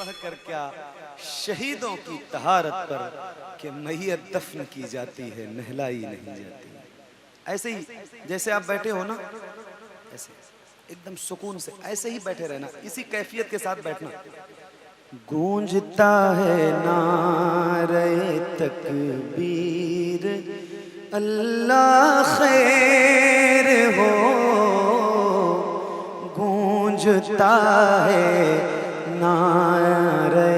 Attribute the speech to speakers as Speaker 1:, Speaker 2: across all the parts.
Speaker 1: پڑھ کر کیا شہیدوں کی طہارت پر کہ میت دفن کی جاتی ہے نہلائی نہیں جاتی. ایسے ہی جیسے آپ بیٹھے ہو نا، ایسے ایک دم سکون سے ایسے ہی بیٹھے رہنا، اسی کیفیت کے ساتھ بیٹھنا. گونجتا ہے نعرہ تکبیر اللہ خیر ہو، گونجتا ہے نعرہ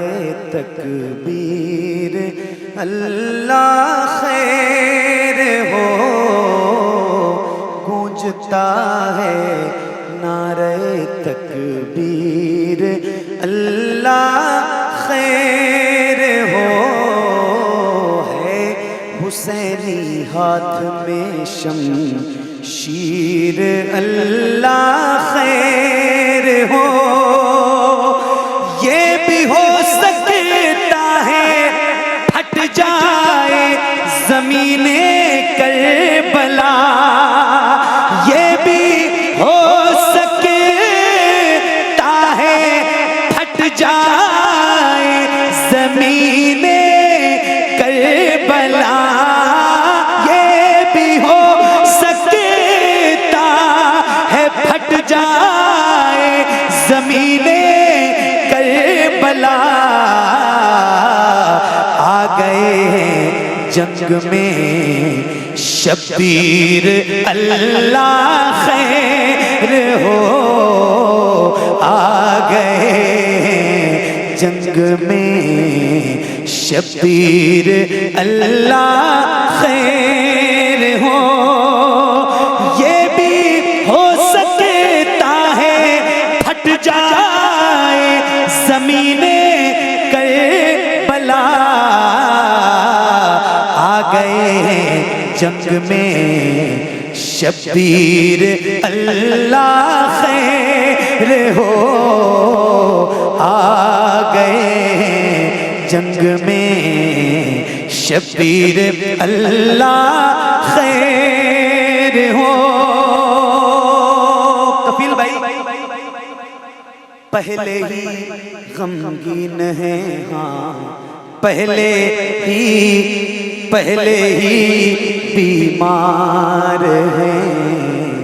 Speaker 1: تکبیر اللہ خیر ہو، گونجتا ہے نعرہ تکبیر اللہ خیر ہو. ہے حسینی ہاتھ میں شمشیر اللہ خیر ہو. یہ بھی ہو سکتا ہے پھٹ جائے زمین کربلا، یہ بھی ہو سکتا ہے پھٹ جائے زمین کربلا، یہ بھی ہو سکتا ہے پھٹ جائے زمین کربلا. آ گئے ہیں جنگ میں شبیر اللہ خیر ہو، آ گئے ہیں جنگ میں شبیر اللہ خیر ہو. یہ بھی ہو سکتا ہے پھٹ جائے زمین کربلا، آ گئے ہیں جنگ میں شبیر اللہ خیر ہو، آ گئے ہیں جنگ میں شبیر اللہ خیر ہو. کفیل بھائی پہلے ہی غمگین ہیں، ہاں پہلے ہی بیمار ہیں،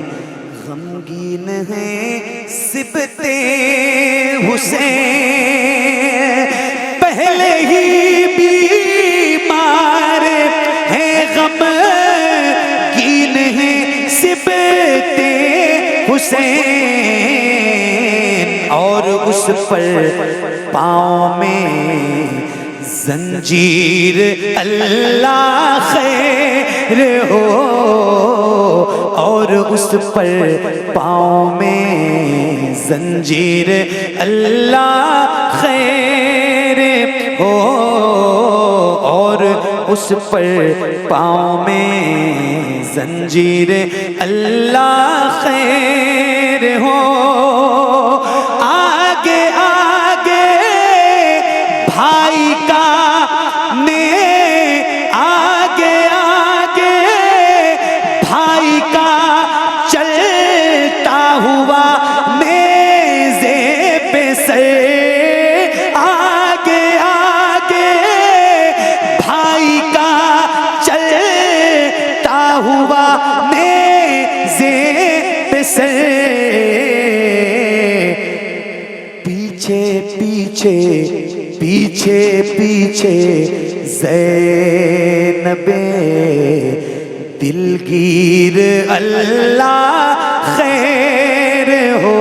Speaker 1: غمگین ہیں سبتے حسین، پہلے ہی بیمار ہیں، غمگین ہیں سبتے حسین. اور اس پر پاؤں میں زنجیر اللہ خیر ہو، اور اس پر پاؤں میں زنجیر اللہ خیر ہو، اور اس پر پاؤں میں زنجیر اللہ خیر ہو. آگے آگے بھائی کا آگے آگے بھائی کا چلتا ہوا نیزے پہ سر، آگے آگے بھائی کا چلتا ہوا نیزے پہ سر، پیچھے پیچھے پیچھے پیچھے زینب دلگیر اللہ خیر ہو،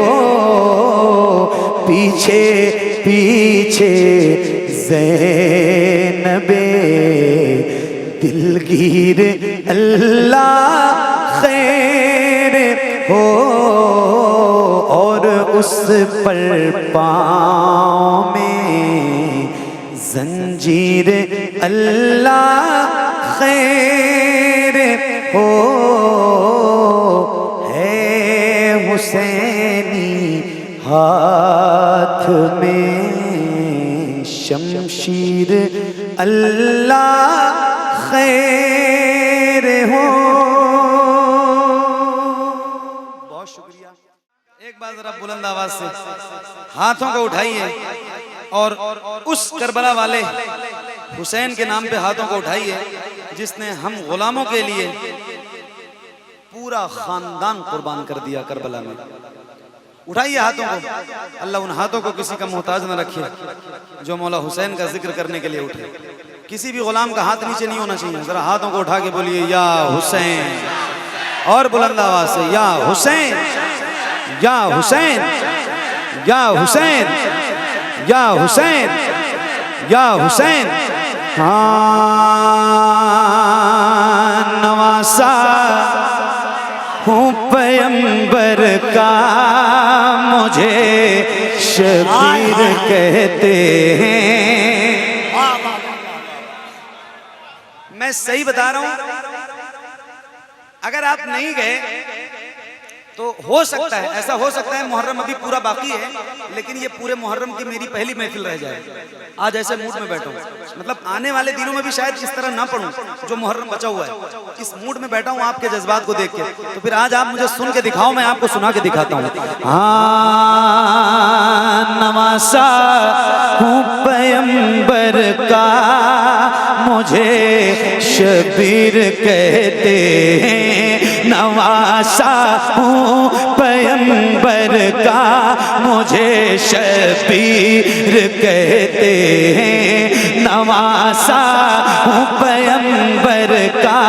Speaker 1: پیچھے پیچھے زینب دلگیر اللہ خیر ہو، اور اس پر پاؤں میں زنجیر اللہ خیر ہو. ہے حسینی ہاتھ میں شمشیر اللہ خیر ہو. بہت شکریہ. ایک بار ذرا بلند آواز سے ہاتھوں کو اٹھائیے. اور اس کربلا والے حسین کے نام پہ ہاتھوں کو اٹھائیے جس نے ہم غلاموں کے لیے پورا خاندان قربان کر دیا کربلا میں. اٹھائیے ہاتھوں کو. اللہ ان ہاتھوں کو کسی کا محتاج نہ رکھے جو مولا حسین کا ذکر کرنے کے لیے اٹھے. کسی بھی غلام کا ہاتھ نیچے نہیں ہونا چاہیے. ذرا ہاتھوں کو اٹھا کے بولیے یا حسین, اور بلند آواز سے یا حسین, یا حسین, یا حسین, یا حسین, یا حسین. نواسا ہوں پیمبر کا, مجھے شبیر کہتے ہیں. میں صحیح بتا رہا ہوں, اگر آپ نہیں گئے تو ہو سکتا ہے, ایسا ہو سکتا ہے محرم ابھی پورا باقی ہے, لیکن یہ پورے محرم کی میری پہلی محفل رہ جائے. آج ایسے موڈ میں بیٹھا ہوں, مطلب آنے والے دنوں میں بھی شاید اس طرح نہ پڑھوں جو محرم بچا ہوا ہے. اس موڈ میں بیٹھا ہوں آپ کے جذبات کو دیکھ کے, تو پھر آج آپ مجھے سن کے دکھاؤ, میں آپ کو سنا کے دکھاتا ہوں. نواسا ہوں پیمبر کا, مجھے شبیر کہتے ہیں. نواسا ہوں پیمبر کا, مجھے شبیر کہتے ہیں. نواسا ہوں پیمبر کا,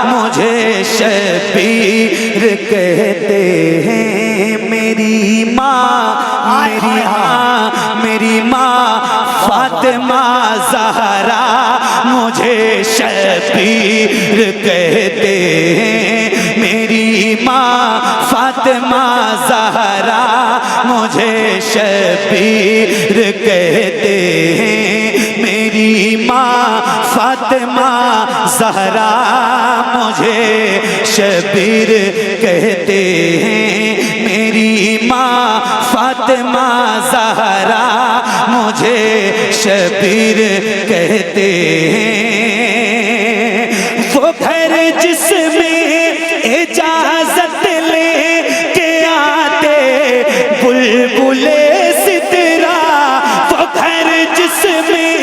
Speaker 1: مجھے شبیر کہتے ہیں. میری ماں, میری ماں, میری ماں فاطمہ زہرا, مجھے شبیر کہتے ہیں. میری ماں فاطمہ زہرا, مجھے شبیر کہتے ہیں. میری ماں فاطمہ زہرا, مجھے شبیر کہتے ہیں. میری ماں فاطمہ زہرا, مجھے شبیر کہتے ہیں. وہ گھر جس میں اجازت لے کے آتے بلبلے سدرا, وہ گھر جس میں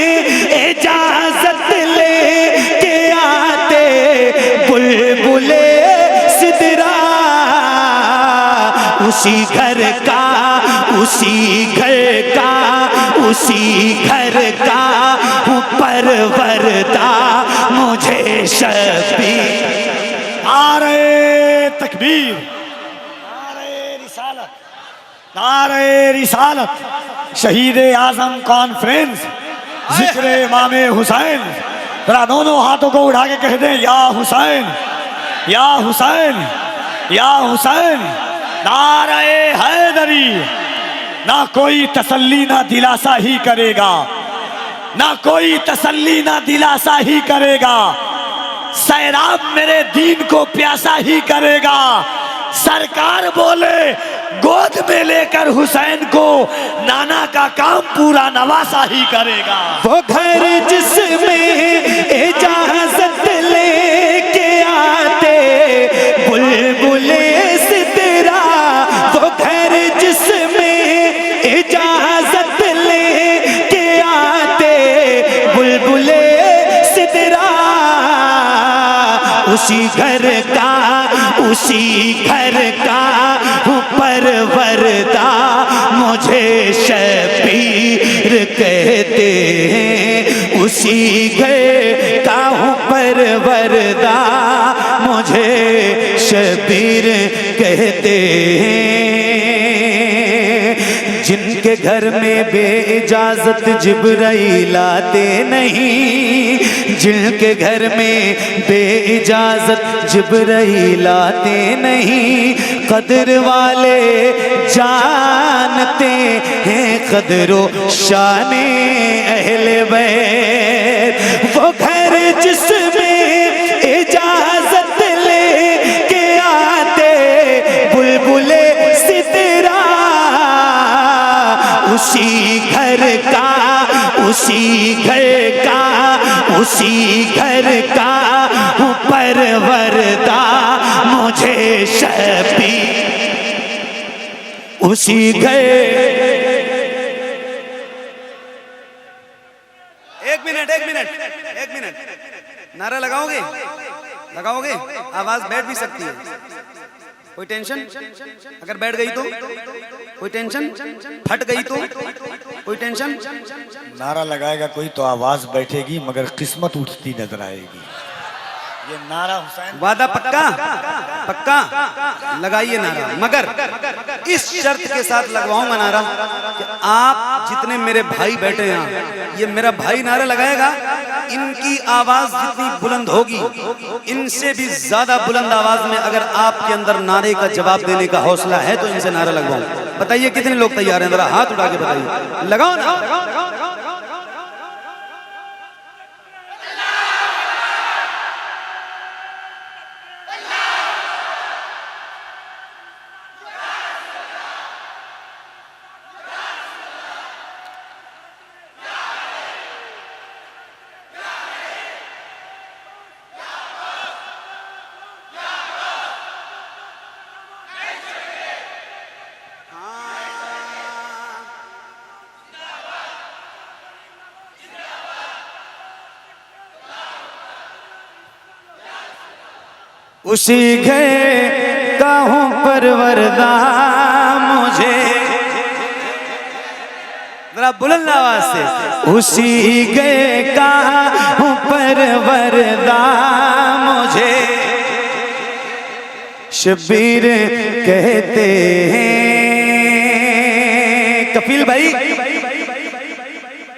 Speaker 1: اجازت لے کے آتے بلبلے سدرا, اسی گھر کا, اسی گھر کا, اسی گھر کا ہوں پروردہ, مجھے شبیر.
Speaker 2: نعرہ تکبیر, نعرہ رسالت, نعرہ رسالت. شہید اعظم کانفرنس ذکر امام حسین. ذرا دونوں ہاتھوں کو اٹھا کے کہہ دیں یا حسین, یا حسین, یا حسین. نعرہ حیدری. نہ کوئی تسلی نہ دلاسا ہی کرے گا, نہ کوئی تسلی نہ دلاسا ہی کرے گا. سیراب میرے دین کو پیاسا ہی کرے گا. سرکار بولے گود میں لے کر حسین کو, نانا کا کام پورا نواسا ہی کرے گا.
Speaker 1: وہ گھر جس میں اجازت لے کے آتے بلبلے سدرا, وہ گھر جس میں اجازت لے کے آتے بلبلے سدرا, اسی گھر کا, اسی گھر کا ہوں پروردہ, مجھے شبیر کہتے ہیں. اسی گھر کا ہوں پروردہ, مجھے شبیر کہتے ہیں. جن کے گھر میں بے اجازت جبرائیل آتے نہیں, جن کے گھر میں بے اجازت جبرائیل آتے نہیں, قدر والے جانتے ہیں قدر و شان اہل بیت. وہ گھر جس میں اجازت لے کے آتے بلبلے سدرا, اسی گھر کا, اسی گھر کا, اسی گھر کا ہوں پروردہ, مجھے شبیر. اسی گھر ایک منٹ نعرہ لگاؤ گے آواز بیٹھ بھی سکتی ہے کوئی ٹینشن اگر بیٹھ گئی تو کوئی ٹینشن پھٹ گئی تو کوئی ٹینشن
Speaker 2: نعرہ لگائے گا کوئی تو آواز بیٹھے گی مگر قسمت اٹھتی نظر آئے گی یہ نعرہ حسین
Speaker 1: وعدہ پکا لگائیے نعرہ مگر اس شرط کے ساتھ لگواؤں گا نعرہ کہ آپ جتنے میرے بھائی بیٹھے ہیں یہ میرا بھائی نعرہ لگائے گا ان کی آواز جتنی بلند ہوگی ان سے بھی زیادہ بلند آواز میں اگر آپ کے اندر نعرے کا جواب دینے کا حوصلہ ہے تو ان سے نعرہ لگواؤں بتائیے کتنے لوگ تیار ہیں ذرا ہاتھ اٹھا کے بتائیے لگاؤ نا اسی گھر کا ہوں پروردہ مجھے ذرا بلند آواز سے اسی گھر کا ہوں پروردہ مجھے شبیر کہتے ہیں کفیل بھائی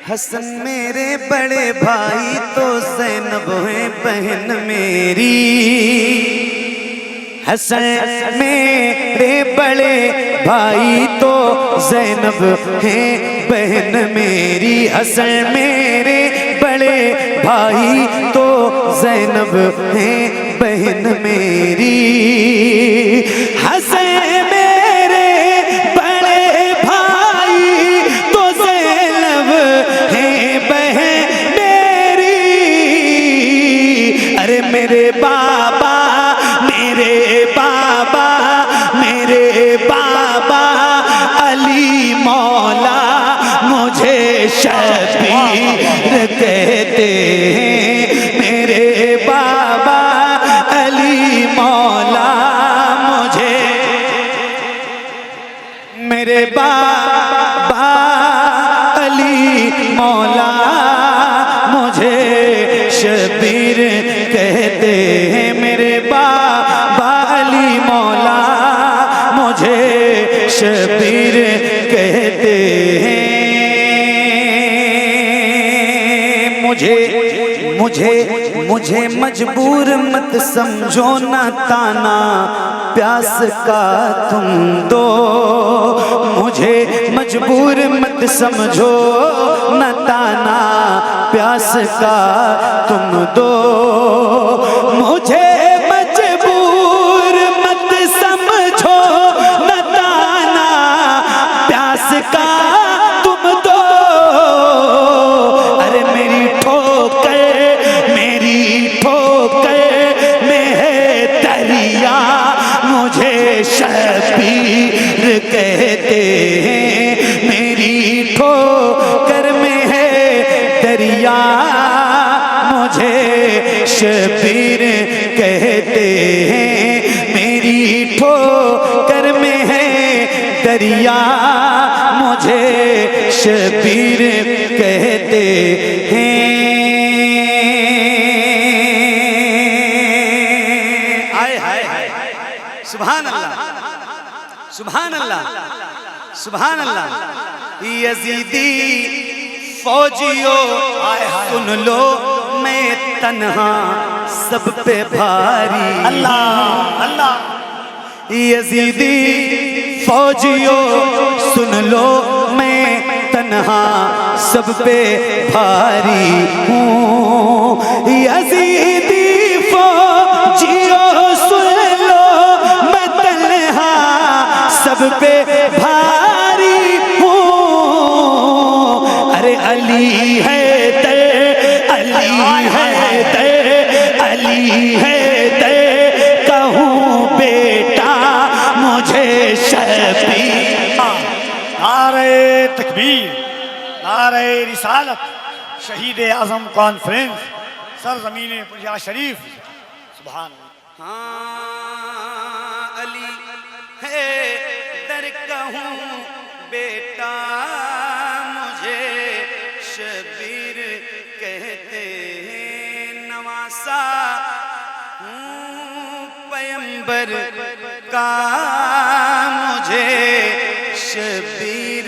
Speaker 1: حسن میرے بڑے بھائی تو زینب ہے بہن میری حسن میرے بڑے بھائی تو زینب ہے بہن میری حسن میرے بڑے بھائی تو زینب ہے بہن میری حسن میرے بڑے بھائی تو زینب ہے بہن میری ارے میرے بابا علی مولا مجھے شبیر کہتے ہیں میرے بابا علی مولا مجھے میرے بابا علی مولا مجھے شبیر کہتے ہیں میرے بابا علی مولا مجھے شبیر کہتے ہیں مجھے مجبور مت سمجھو نہ تانا پیاس کا تم دو مجھے مجبور مت سمجھو نہ تانا پیاس کا تم دو مجھے مجبور مت سمجھو نہ تانا پیاس کا تم دو ارے میری ٹھوکر میں ہے دریا مجھے شبیر کہتے ہیں میری ٹھوکر میں ہے دریا مجھے شبیر کہتے ہیں میری ٹھوکر میں ہے دریا مجھے شبیر کہتے ہیں سبحان اللہ سبحان اللہ سبحان اللہ یزیدی فوجیوں سن لو میں تنہا سب پہ بھاری
Speaker 2: اللہ اللہ
Speaker 1: یزیدی فوجیوں سن لو میں تنہا سب پہ بھاری ہوں یزیدی فوجیوں سن لو میں تنہا سب پہ بھاری ہوں ارے علی ہے تے علی ہے تے علی ہے تے کہوں بیٹا مجھے شبیر
Speaker 2: نعرہ تکبیر نعرہ رسالت شہید اعظم کانفرنس سرزمین پرجا شریف. سبحان اللہ.
Speaker 1: ہاں علی ہے در کہوں بیٹا مجھے شبیر کہتے ہیں نواسا ہوں پیمبر کا مجھے شبیر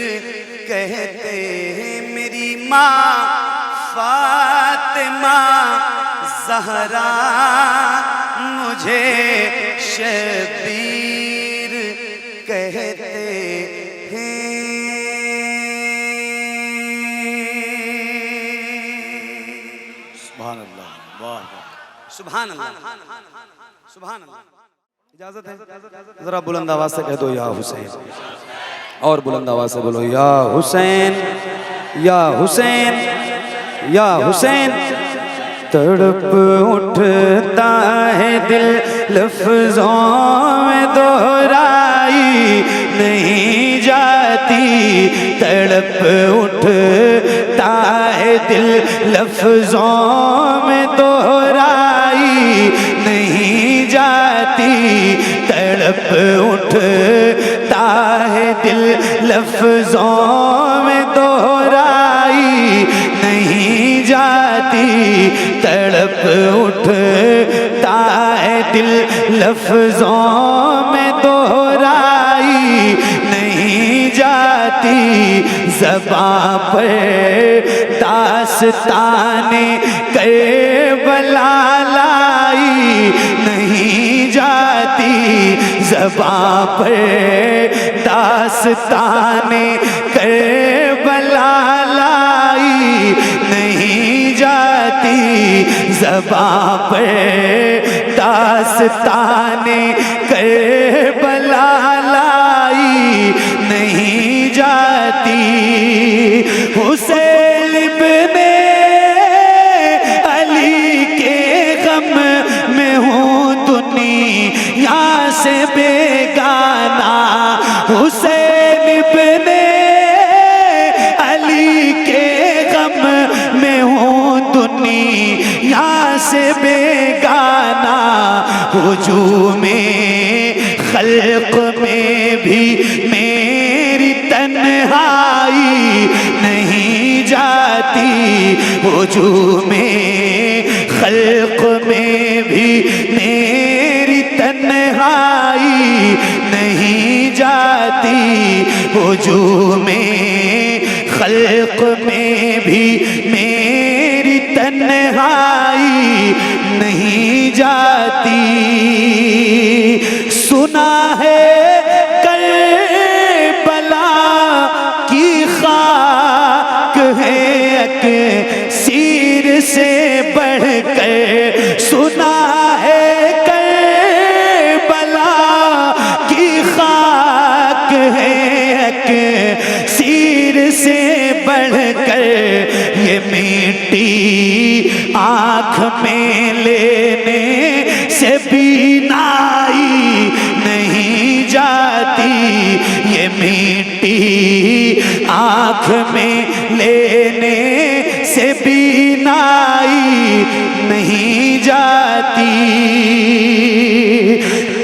Speaker 1: کہتے ہیں میری ماں فاطمہ زہرا مجھے شبیر کہتے ہیں.
Speaker 2: سبحان اللہ. واہ
Speaker 1: سبحان اللہ سبحان اللہ. اجازت ہے ذرا بلند آواز سے کہہ دو یا حسین, اور بلند آواز سے بولو یا حسین یا حسین یا حسین. تڑپ اٹھتا ہے دل لفظوں میں دہرائی نہیں جاتی, تڑپ اٹھتا ہے دل لفظوں میں دہرائی نہیں جاتی, تڑپ اٹھتا ہے دل لفظوں میں دہرائی نہیں جاتی, تڑپ اٹھتا ہے دل لفظوں میں دہرائی نہیں جاتی, زباں پر داستان کربلا لائی نہیں جاتی, زباں پر داستان کربلا لائی نہیں جاتی, زباں پر داستان کربلا لائی نہیں جاتی. حسین ابن علی کے غم میں ہوں دنیا سے بیگانہ, حسین ابن علی کے غم میں ہوں دنیا سے بیگانہ, ہجوم خلق میں بھی میری تنہائی نہیں جاتی, ہجوم خلق میں بھی میری تنہائی نہیں جاتی, ہجوم خلق میں بھی میری تنہائی نہیں جاتی. سنا ہے کربلا کی خاک ہے اکسیر سے بڑھ کر, سنا ہے کربلا کی خاک ہے اکسیر سے بڑھ کر, یہ مٹی آنکھ میں لینے سے بینائی نہیں جاتی, یہ مٹی آنکھ میں لینے سے بینائی نہیں جاتی.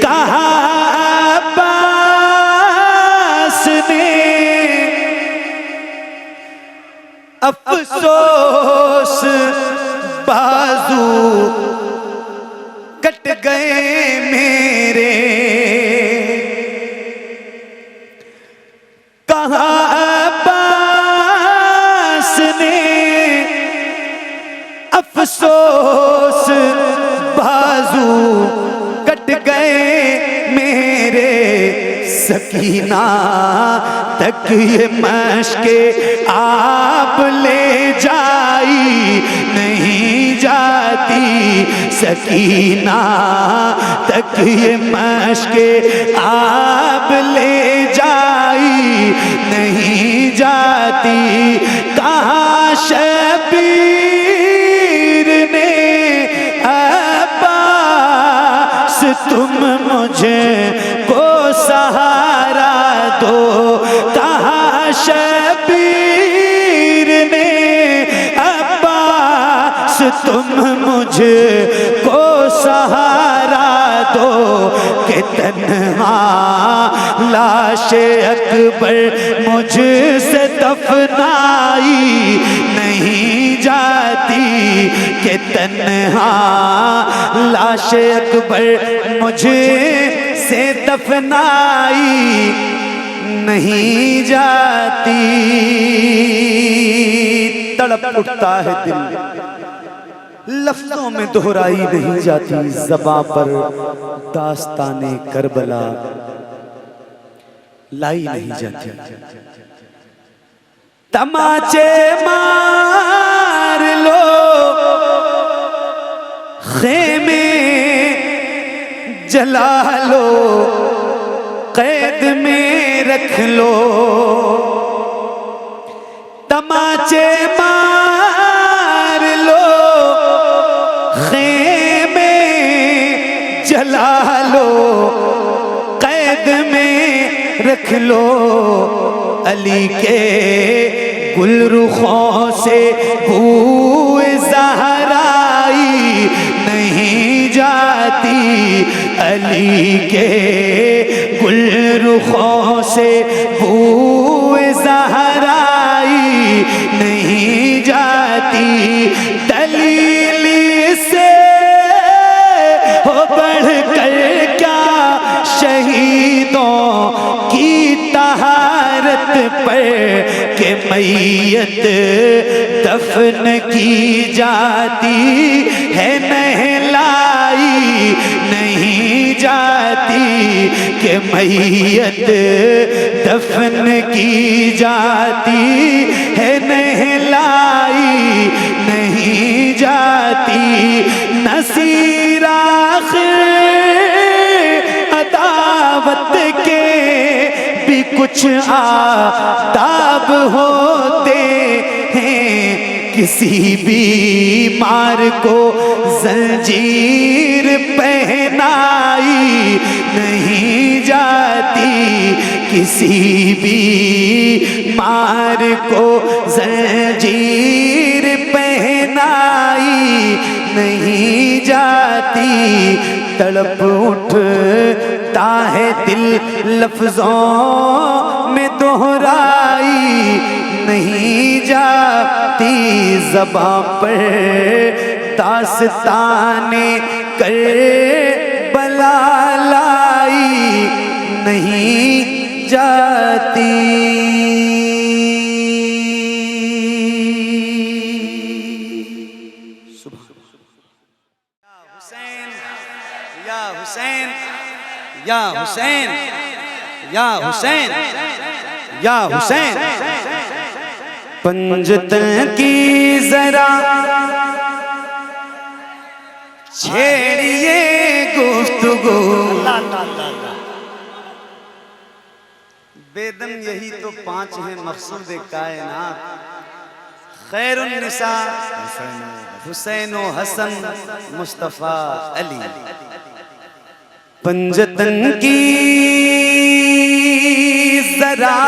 Speaker 1: کہا عباس نے افسوس بازو کٹ گئے میرے, کہا عباس نے افسوس بازو کٹ گئے میرے, سکینہ تک یہ مشق آپ لے جائی نہیں جاتی, سکینہ تک یہ مشق آپ لے جائی نہیں جاتی. کہاں شبیر نے عباس تم مجھے کو سہارا دو, کہاں شبیر نے عباس تم مجھ کو سہارا دو کہ تنہا لاش اکبر مجھ سے دفنائی نہیں جاتی کہ تنہا لاش اکبر مجھ سے دفنائی نہیں جاتی. تڑپ اٹھتا ہے دل لفظوں میں دہرائی نہیں جاتی، زباں پر داستان کربلا لائی نہیں جاتی. تماچے مار لو خیمے جلا لو قید میں رکھ لو. تماچے مار لو خیمے جلا لو قید میں رکھ لو. علی کے گل رخوں سے بو زہرائی نہیں جاتی. علی کے گل رخوں سے بو زہرائی نہیں جاتی. دلیل سے ہو بڑھ کر کیا شہیدوں کی طہارت پر کہ میت دفن کی جاتی ہے نہلائی نہیں جاتی کہ میت دفن کی جاتی ہے نہلائی نہیں جاتی. نصیر آخر عداوت کے بھی کچھ آداب ہوتے ہیں. کسی بیمار کو زنجیر پہنائی نہیں جاتی. کسی بیمار کو زنجیر پہنائی نہیں جاتی. تڑپ اٹھتا ہے دل لفظوں میں دہرائی نہیں جاتی. زباں پر داستان کربلا لائی نہیں جاتی. یا حسین یا حسین یا حسین یا حسین. پنجتن کی ذرا چھیڑیے گفتگو. بیدم یہی تو 5 ہیں مقصود کائنات. خیر النساء حسین و حسن مصطفیٰ علی. پنجتن کی ذرا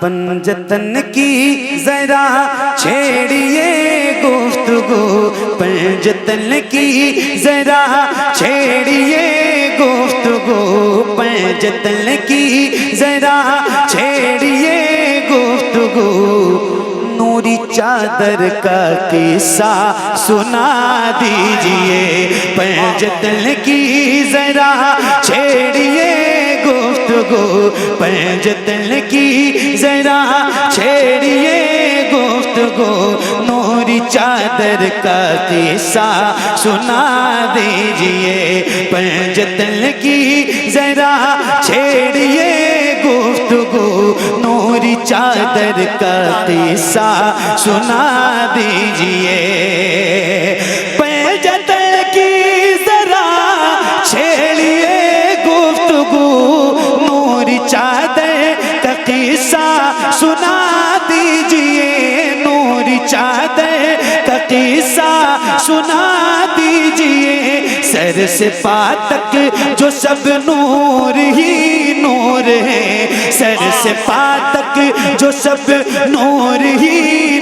Speaker 1: پنجتن کی ذرا چھیڑیے گفتگو. پنجتن کی ذرا چھیڑیے گفتگو. پنجتن کی ذرا چھیڑیے گفتگو. نوری چادر کا قصہ سنا دیجئے. پنجتن کی ذرا چھیڑیے گفتگو. پنجتن کی ذرا چھیڑیے گفتگو. نوری چادر کا قصہ سنا دیجئے. پنجتن کی ذرا چھیڑیے گفتگو. نوری چادر کا قصہ سنا دیجئے. پنجتن کی ذرا چھیڑیے گفتگو. نوری چادر کا قصہ سنا دیجئے. نوری چادر کا قصہ سنا دیجئے. سر سے پا تک جو سب نور ہی نور ہے. سر سے پا تک جو سب نور ہی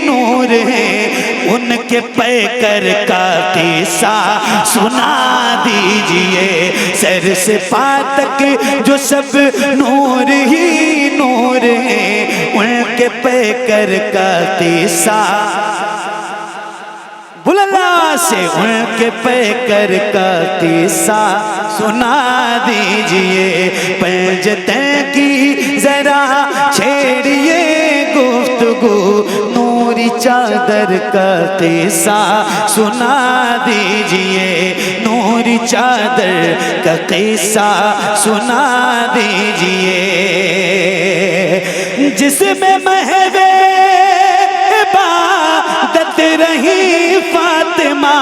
Speaker 1: نور ہے. ان کے
Speaker 3: کے پیکر کا قصہ سنا دیجئے، سر سے پا تک جو سب نور ہی نور ہیں، ان کے پیکر کا قصہ بلند سے ان کے پیکر کا قصہ سنا دیجئے، پنجتن کی ذرا چھیڑیے گفتگو، نوری چادر کا قصہ سنا دیجئے، نوری چادر کا قصہ سنا دیجئے، جس میں محو عبادت رہی فاطمہ،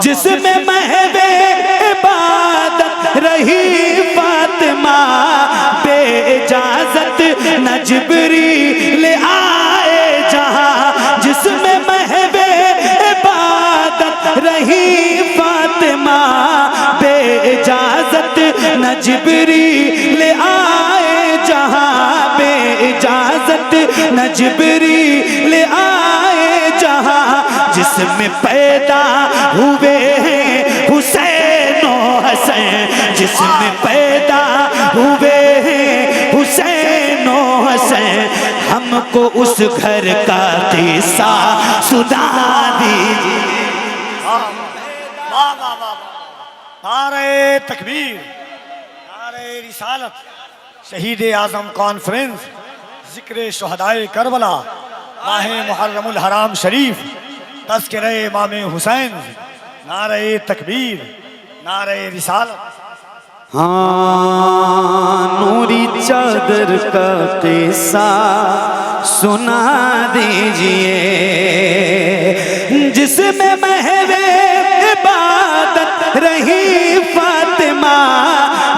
Speaker 3: جس میں محو عبادت رہی فاطمہ، بے اجازت نہ جبریل آئے جہاں، جس میں محو عبادت رہی فاطمہ، بے اجازت نہ جبریل آئے جہاں، بے اجازت نہ جبریل آئے جہاں، جس میں پیدا ہوئے ہیں حسین و حسن، جس میں پیدا ہوئے ہیں حسین و حسن، ہم کو اس گھر کا قصہ سنا دیجئے۔
Speaker 2: نعرہ تکبیر، نعرہ رسالت، شہید اعظم کانفرنس، ذکر شہدائے کربلا، ماہ محرم الحرام شریف، تذکرہ امام حسین، نعرہ تکبیر، نعرہ رسالت۔
Speaker 3: ہاں نوری چادر کا قصہ سنا دیجئے، جس میں محو عبادت رہی فاطمہ،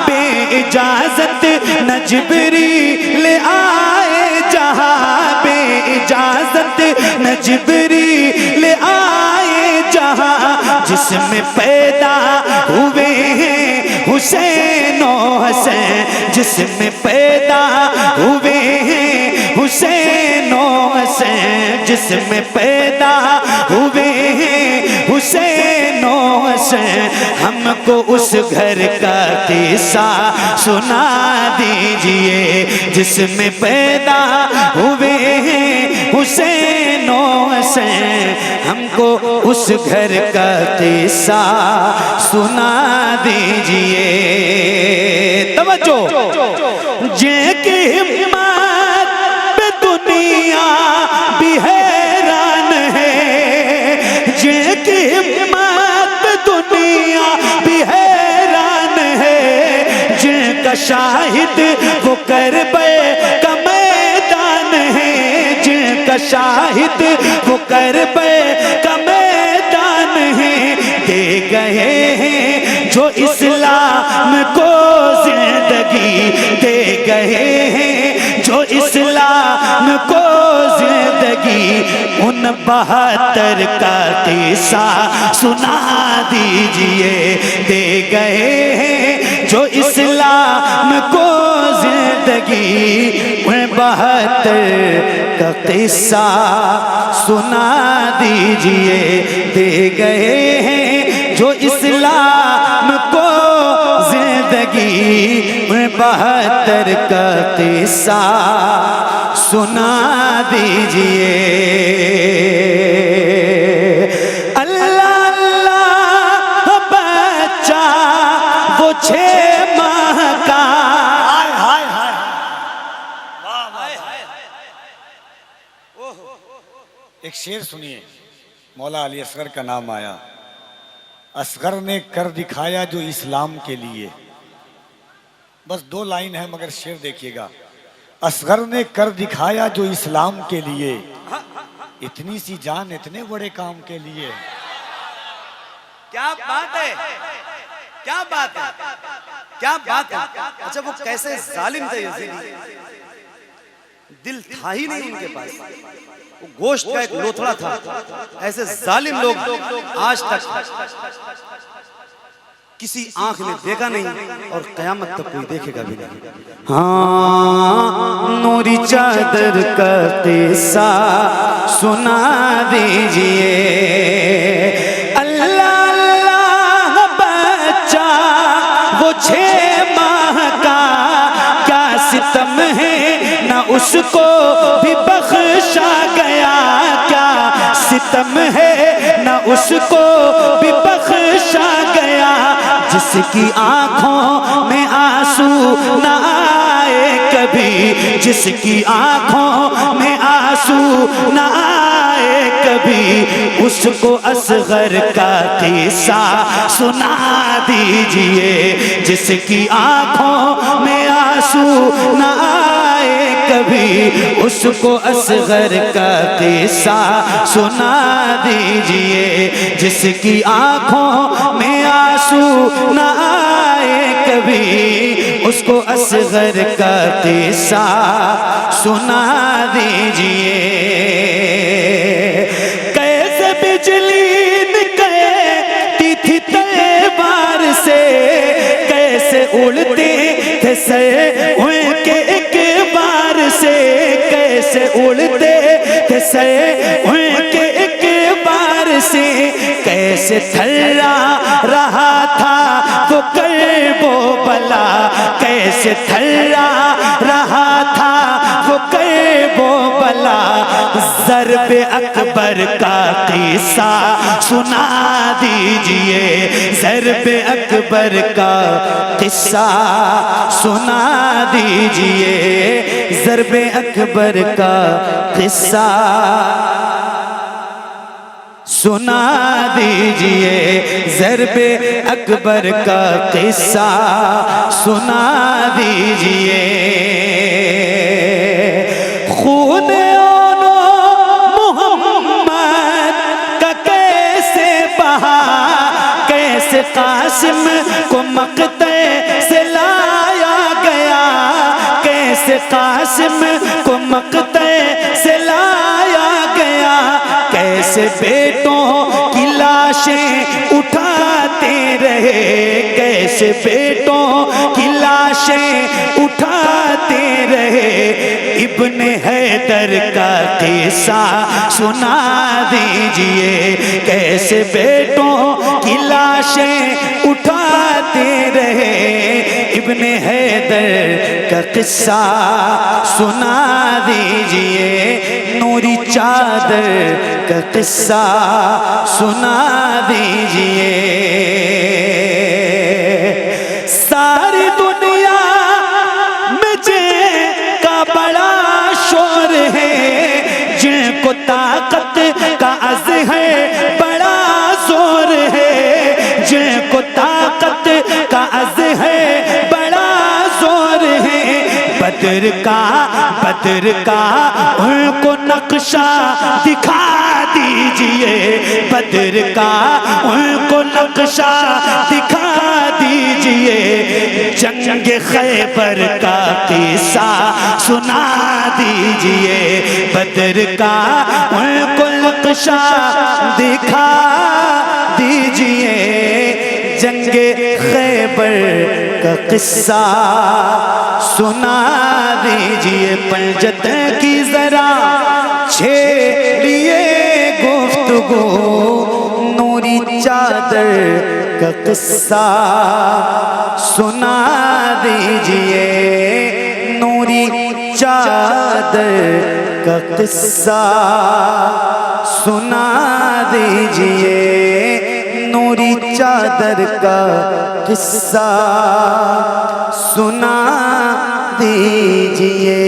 Speaker 3: بے اجازت نہ جبریل آئے جہاں، بے اجازت نہ جبریل آئے جہاں، جس میں پیدا ہوئے ہیں حسین و حسن، جس میں پیدا ہوئے ہیں حسین و حسن، جس میں پیدا ہوئے ہیں حسین و حسن، ہم کو اس گھر کا قصہ سنا دیجئے، جس میں پیدا ہوئے ہیں حسین و حسن، ہم کو اس گھر کا قصہ سنا دیجئے۔ توجہ، جن کی ہمت پہ دنیا بھی حیران ہے، جن کی ہمت پہ دنیا بھی حیران ہے، جن کا شاہد وہ کربلا کا میدان ہے، جن کا شاہد وہ کربلا کا میدان ہے، دے گئے ہیں جو اسلام کو زندگی، دے گئے ہیں جو اسلام کو زندگی، ان 72 کا قصہ سنا دیجئے، دے گئے ہیں جو اسلام کو زندگی، ان 72 کا قصہ سنا دیجئے، دے گئے ہیں جو اسلام کو زندگی، 72 کا قصہ سنا دیجئے۔ اللہ اللہ بچہ وہ 6 ماہ کا،
Speaker 2: ایک شعر سنیے، مولا علی اصغر کا نام آیا، اصغر نے کر دکھایا جو اسلام کے لیے، بس 2 لائن ہے مگر شعر دیکھیے گا، اصغر نے کر دکھایا جو اسلام کے لیے، اتنی سی جان اتنے بڑے کام کے لیے۔
Speaker 1: کیا بات ہے، کیا بات ہے، کیا بات ہے۔ اچھا وہ کیسے ظالم تھے یزیدی، دل تھا ہی نہیں ان کے پاس، وہ گوشت کا ایک لوتھڑا تھا۔ ایسے ظالم لوگ آج تک کسی آنکھ نے دیکھا نہیں اور قیامت تک کوئی دیکھے گا بھی نہیں۔
Speaker 3: ہاں نوری چادر کا قصہ سنا دیجئے، اللہ اللہ بچہ وہ 6 ماہ کا کیا ستم ہے، نہ اس کو بھی بخشا گیا، کیا ستم ہے نہ اس کو بھی بخشا گیا، جس کی آنکھوں میں آنسو نہ آئے کبھی، جس کی آنکھوں میں آنسو نہ آئے کبھی، اس کو اصغر کا قصہ سنا دیجئے، جس کی آنکھوں میں آنسو نہ آئے کبھی، اس کو اصغر کا قصہ سنا دیجئے، جس کی آنکھوں میں آنسو نہ آئے کبھی، اس کو اصغر کا قصہ سنا دیجئے۔ کیسے بجلی نکلتی تھی تلوار سے، کیسے اڑتے تھے سر ان کے ایک بار سے، کیسے اڑتے تھے سر ان کے ایک بار سے، کیسے تھرا رہا تھا وہ کرب و بلا، کیسے تھرا رہا تھا وہ کرب و بلا، ضرب اکبر کا قصہ سنا دیجئے، ضرب اکبر کا قصہ سنا دیجئے، ضرب اکبر کا قصہ سنا دیجئے، ضرب اکبر کا قصہ سنا دیجئے۔ خون محمد کا کیسے بہا، کیسے قاسم کو مقتل سے لایا گیا، کیسے قاسم کو مقتل سے لایا گیا، کیسے بیٹوں کی لاشیں اٹھاتے رہے، کیسے بیٹوں کی لاشیں اٹھاتے رہے، ابن حیدر کا قصہ سنا دیجئے، کیسے بیٹوں کی لاشیں اٹھاتے رہے، ابن حیدر کا قصہ سنا دیجئے، نوری چادر کا قصہ سنا دیجئے۔ ساری دنیا میں جن کا بڑا شور ہے، جن کو طاقت کا عز ہے بڑا زور ہے، جن کو طاقت کا عز ہے بڑا زور ہے، بدر کا ان کو نقشہ دکھا دیجئے، بدر کا ان کو نقشہ دکھا دیجئے، جنگ خیبر کا قصہ سنا دیجئے، بدر کا ان کو نقشہ دکھا دیجئے، جنگ خیبر کا قصہ سنا دیجئے، پنجت کی ذرا چھیڑیے گفتگو، نوری چادر کا قصہ سنا دیجئے، نوری چادر کا قصہ سنا دیجئے، نوری چادر کا قصہ سنا دیجئے۔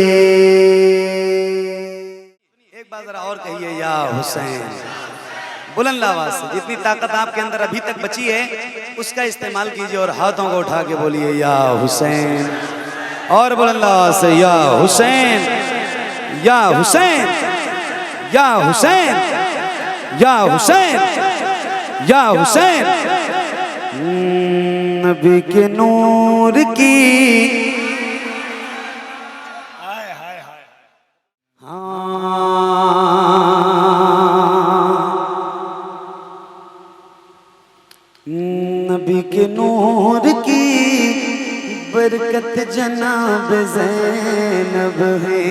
Speaker 1: ایک بات ذرا اور کہیے، یا حسین، بلند آواز سے، جتنی طاقت آپ کے اندر ابھی تک بچی ہے اس کا استعمال کیجئے اور ہاتھوں کو اٹھا کے بولیے یا حسین، اور بلند آواز سے یا حسین، یا حسین، یا حسین، یا حسین، یا حسین۔
Speaker 3: نبی کے نور کی نبی
Speaker 1: نبی کے نور کی برکت جناب زینب ہے.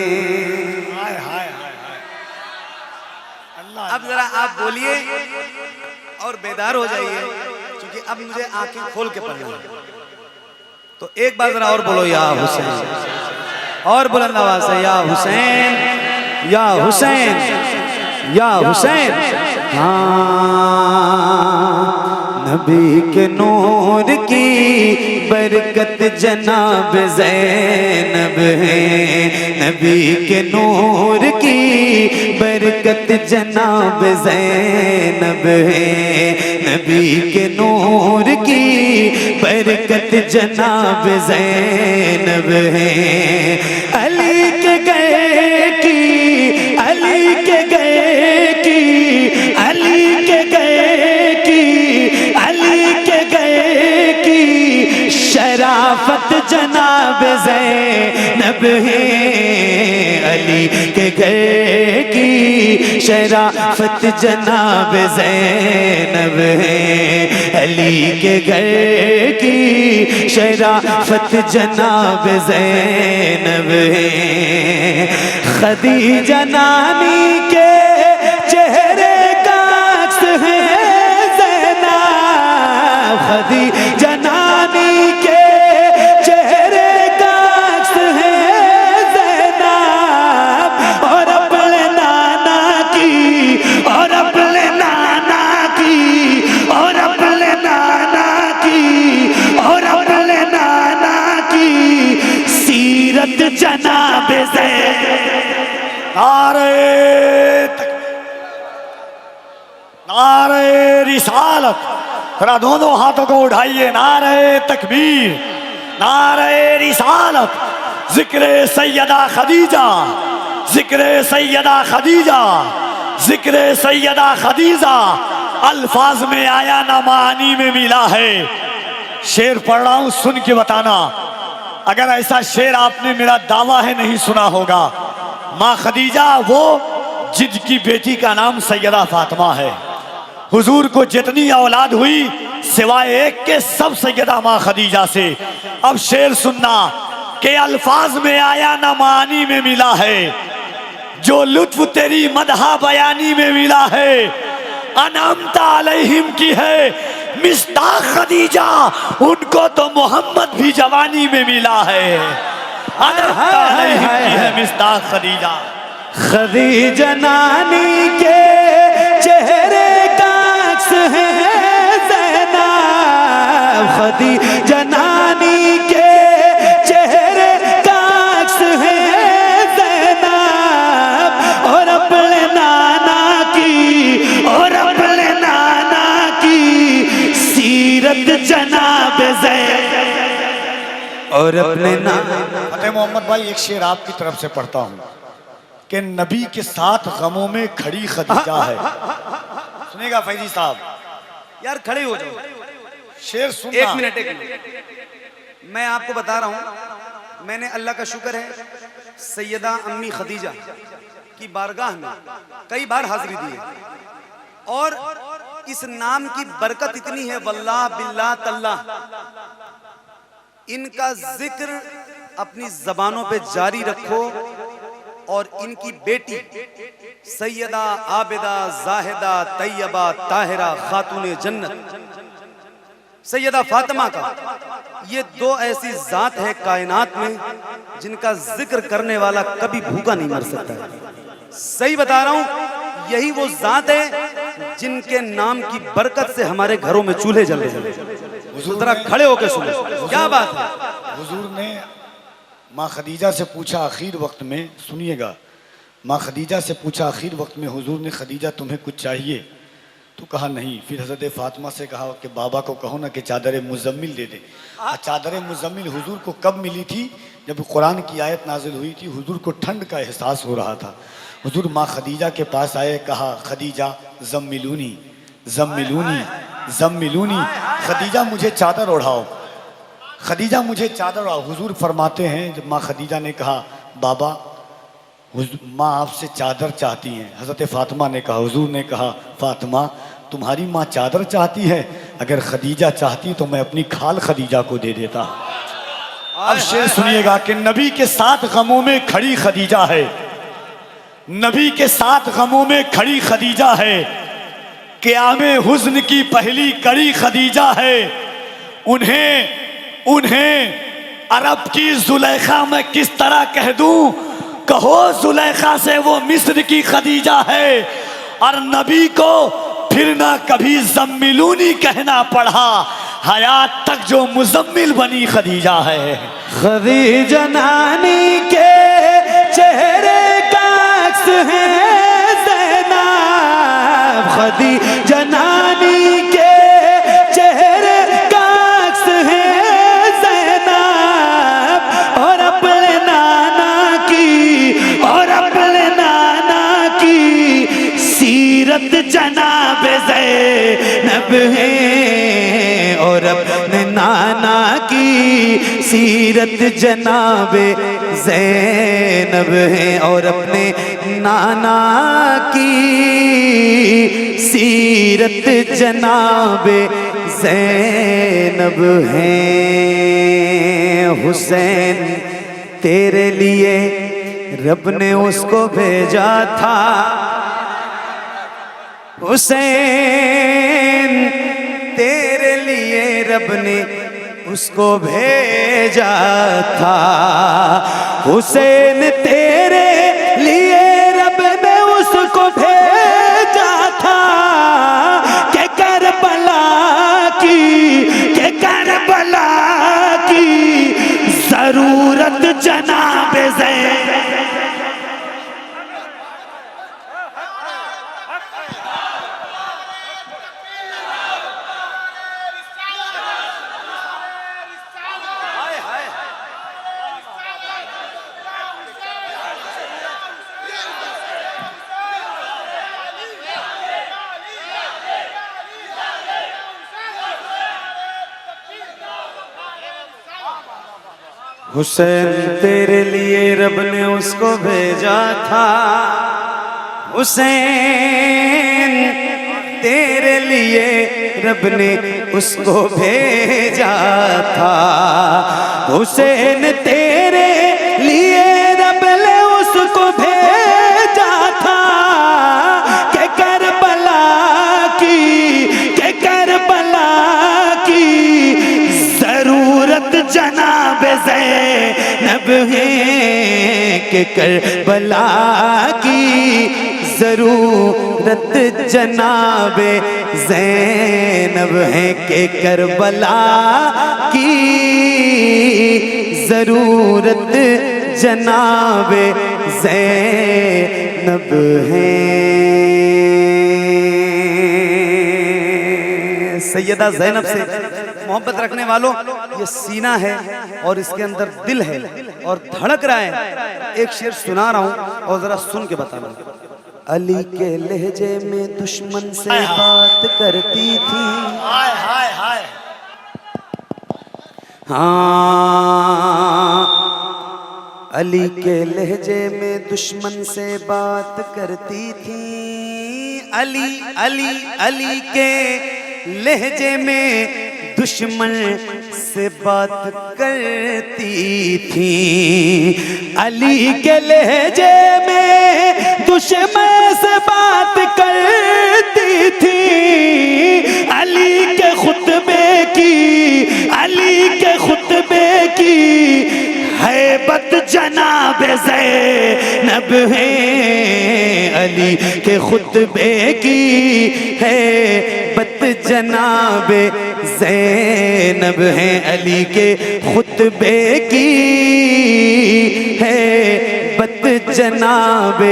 Speaker 2: ہائے ہائے ہائے ہائے. اللہ
Speaker 1: اب ذرا آپ بولیے اور بیدار ہو جائیے کیونکہ اب مجھے آنکھیں کھول کے پڑھنا ہے. تو ایک بار ذرا اور بولو یا حسین, اور بلند آواز سے یا حسین یا حسین یا حسین. نبی کے نور کی برکت جناب زینب ہے. نبی کے نور کی برکت جناب زینب ہے. نبی کے نور کی برکت جناب زینب ہے. علی کے گئے کی, علی کے گئے کی, علی کے گئے کی, علی کے گئے کی شرافت جناب زینب ہے. علی کے گئے کی شرافت جناب زینب ہے. علی کے گئے کی شرافت جناب زینب ہے. خدیجہ نانی کے چہرے کا عکس ہے زینب. خدیجہ نانی کے چہرے کا عکس ہے زینب. اور اپنے نانا کی, اور اپنے نانا کی, اور اپنے نانا کی, اور اپنے نانا کی سیرت جناب زینب.
Speaker 2: نعرہ نعرہ رسالت. ذرا دونوں ہاتھوں کو اٹھائیے. نعرہ تکبیر, نعرہ رسالت. ذکر سیدہ خدیجہ, ذکر سیدہ خدیجہ, ذکر سیدہ خدیجہ الفاظ میں آیا نہ معانی میں ملا ہے. شعر پڑھ رہا ہوں, سن کے بتانا. اگر ایسا شعر آپ نے میرا دعویٰ ہے نہیں سنا ہوگا. ماں خدیجہ وہ جن کی بیٹی کا نام سیدہ فاطمہ ہے. حضور کو جتنی اولاد ہوئی سوائے ایک کے سب سیدہ ماں خدیجہ سے. اب شعر سننا کہ الفاظ میں آیا نہ معانی میں ملا ہے. جو لطف تیری مدحہ بیانی میں ملا ہے. انعمت علیہم کی ہے مصداق خدیجہ, ان کو تو محمد بھی جوانی میں ملا ہے. انعمت علیہم کی ہے مصداق خدیجہ.
Speaker 1: خدیجہ نانی کے چہرے کا عکس ہے زینب. خدیجہ نانی کے چہرے کا عکس ہے زینب. اور اپنے نانا کی, اور اپنے نانا کی سیرت جناب زینب. اور اپنے نانا.
Speaker 2: فتح محمد بھائی ایک شعر آپ کی طرف سے پڑھتا ہوں کہ نبی کے ساتھ غموں میں کھڑی خدیجہ ہے. سنیے گا فیضی صاحب,
Speaker 1: یار کھڑے ہو جاؤ.
Speaker 2: شعر سننا.
Speaker 1: ایک منٹ, ایک منٹ. میں آپ کو بتا رہا ہوں, میں نے اللہ کا شکر ہے سیدہ امی خدیجہ کی بارگاہ میں کئی بار حاضری دی ہے, اور اس نام کی برکت اتنی ہے واللہ باللہ تاللہ. ان کا ذکر اپنی زبانوں پہ جاری رکھو, اور ان کی بیٹی سیدہ عابدہ زاہدہ طیبہ طاہرہ خاتون جنت سیدہ فاطمہ کا, یہ دو ایسی ذات ہے کائنات میں جن کا ذکر کرنے والا کبھی بھوکا نہیں مر سکتا ہے. صحیح بتا رہا ہوں, یہی وہ ذات ہے جن کے نام کی برکت سے ہمارے گھروں میں چولہے جل رہے ہیں. ذرا کھڑے ہو کے سنو کیا بات ہے.
Speaker 2: حضور نے ماں خدیجہ سے پوچھا آخر وقت میں, سنیے گا, ماں خدیجہ سے پوچھا آخر وقت میں حضور نے خدیجہ تمہیں کچھ چاہیے؟ تو کہا نہیں. پھر حضرت فاطمہ سے کہا کہ بابا کو کہو نا کہ چادر مزمل دے دے. چادر مزمل حضور کو کب ملی تھی؟ جب قرآن کی آیت نازل ہوئی تھی. حضور کو ٹھنڈ کا احساس ہو رہا تھا. حضور ماں خدیجہ کے پاس آئے, کہا خدیجہ زملونی زملونی زملونی, خدیجہ مجھے چادر اڑھاؤ, خدیجہ مجھے چادر اڑھاؤ. حضور فرماتے ہیں جب ماں خدیجہ نے کہا بابا ماں آپ سے چادر چاہتی ہیں. حضرت فاطمہ نے کہا, حضور نے کہا فاطمہ تمہاری ماں چادر چاہتی ہے؟ اگر خدیجہ چاہتی تو میں اپنی کھال خدیجہ کو دے دیتا. اب شعر سنیے گا کہ نبی کے ساتھ غموں میں کھڑی خدیجہ ہے. نبی کے ساتھ غموں میں کھڑی خدیجہ ہے. قیام حزن کی پہلی کڑی خدیجہ ہے. انہیں عرب کی زلیخا میں کس طرح کہہ دوں؟ کہو زلیخا سے وہ مصر کی خدیجہ ہے. اور نبی کو پھر نہ کبھی زملونی کہنا پڑا. حیات تک جو مزمل بنی خدیجہ ہے.
Speaker 3: خدیجہ نانی کے چہرے کا عکس ہے زینب. خدیجہ نانی کے چہرے کا عکس ہے زینب. اور اپنے نانا کی سیرت جناب زینب ہے. اور اپنے نانا کی سیرت جناب زینب ہے. اور اپنے نانا کی سیرت جناب زینب ہے. حسین تیرے لیے رب نے اس کو بھیجا تھا. حسین تیرے لیے رب نے اس کو بھیجا تھا. حسین تیرے لیے رب نے اس کو بھیجا تھا. کہ کربلا کی ضرورت جناب زینب.
Speaker 1: حسین تیرے لیے رب نے اس کو بھیجا تھا. حسین تیرے لیے رب نے اس کو بھیجا تھا. حسین تیرے لیے رب نے اس کو بھیجا تھا. کہ کربلا کی ضرورت جناب زینب ہے. کہ کربلا کی ضرورت جناب زینب ہے. کہ کربلا کی ضرورت جناب زینب ہے. سیدہ زینب سے محبت رکھنے والوں یہ سینہ ہے اور اس کے اندر دل ہے اور دھڑک رہا ہے. ایک شعر سنا رہا ہوں اور ذرا سن کے بتانا. علی کے لہجے میں دشمن سے بات کرتی تھی. ہاں علی کے لہجے میں دشمن سے بات کرتی تھی. علی کے لہجے میں دشمن سے بات کرتی تھی. علی کے لہجے میں دشمن سے بات کرتی تھی. علی کے خطبے کی ہیبت جناب زینب ہے. علی کے خطبے کی ہیبت جناب زینب ہے. علی کے خطبے کی ہیبت جناب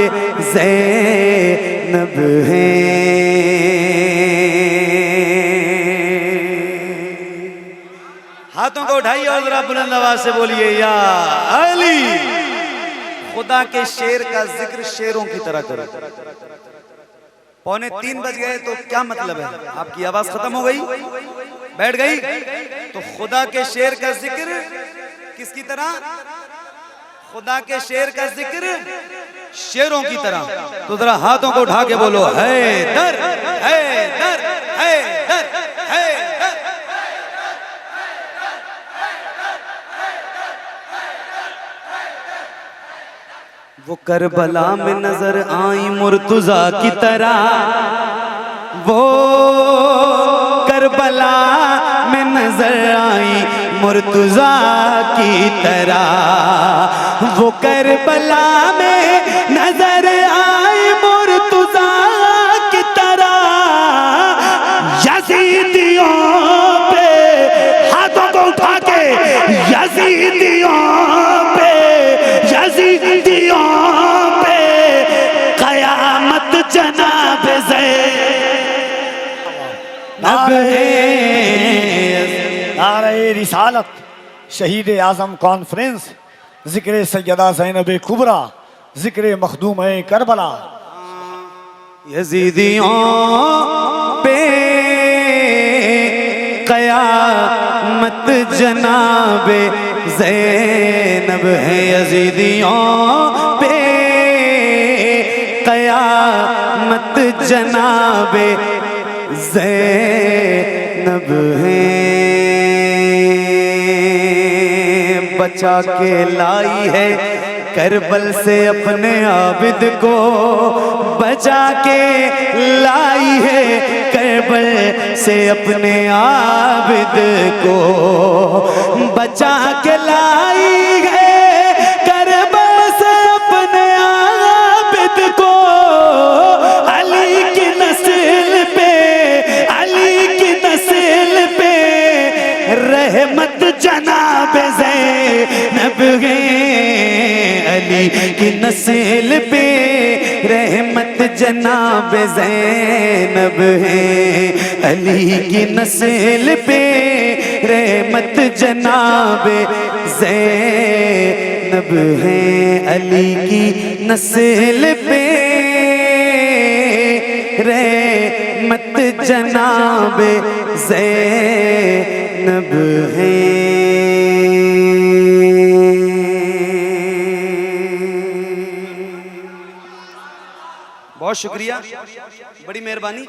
Speaker 1: زینب ہے. ہاتھوں کو اٹھائیے اور ذرا بلند آواز سے بولیے یا علی. خدا کے شعر کا ذکر شعروں کی طرح کرو. 2:45 بج گئے تو کیا مطلب ہے؟ آپ کی آواز ختم ہو گئی، بیٹھ گئی؟ تو خدا کے شعر کا ذکر کس کی طرح؟ خدا کے شعر کا ذکر شعروں کی طرح. تو ذرا ہاتھوں کو اٹھا کے بولو حیدر حیدر حیدر حیدر. وہ کربلا میں نظر آئی مرتضی کی طرح، وہ کربلا میں نظر آئی مرتضی کی طرح، وہ کربلا میں نظر آئی مرتضی کی طرح،
Speaker 3: یزیدیوں پہ ہاتھوں کو اٹھا کے، یزیدیوں پہ، یزیدیوں پہ قیامت جناب زینب ہے۔
Speaker 2: نعرہ رسالت، شہید اعظم کانفرنس، ذکر سیدہ زینب کبریٰ، ذکر مخدوم کربلا۔
Speaker 1: یزیدیوں پہ قیامت جناب زینب ہے، یزیدیوں پہ قیامت جناب زینب ہے، بچا کے لائی ہے کربل سے اپنے عابد کو، بچا کے لائی ہے کربل سے اپنے عابد کو، بچا کے لائی ہے کربل سے اپنے عابد کو، علی کی نسل پہ، علی کی نسل پہ رحمت جناب زینب ہے، علی کی نسل پہ رحمت جناب زینب ہے، علی کی نسل پہ رحمت جناب زینب ہے، علی کی نسل پہ رحمت جناب زینب ہے۔ بہت شکریہ، بڑی مہربانی۔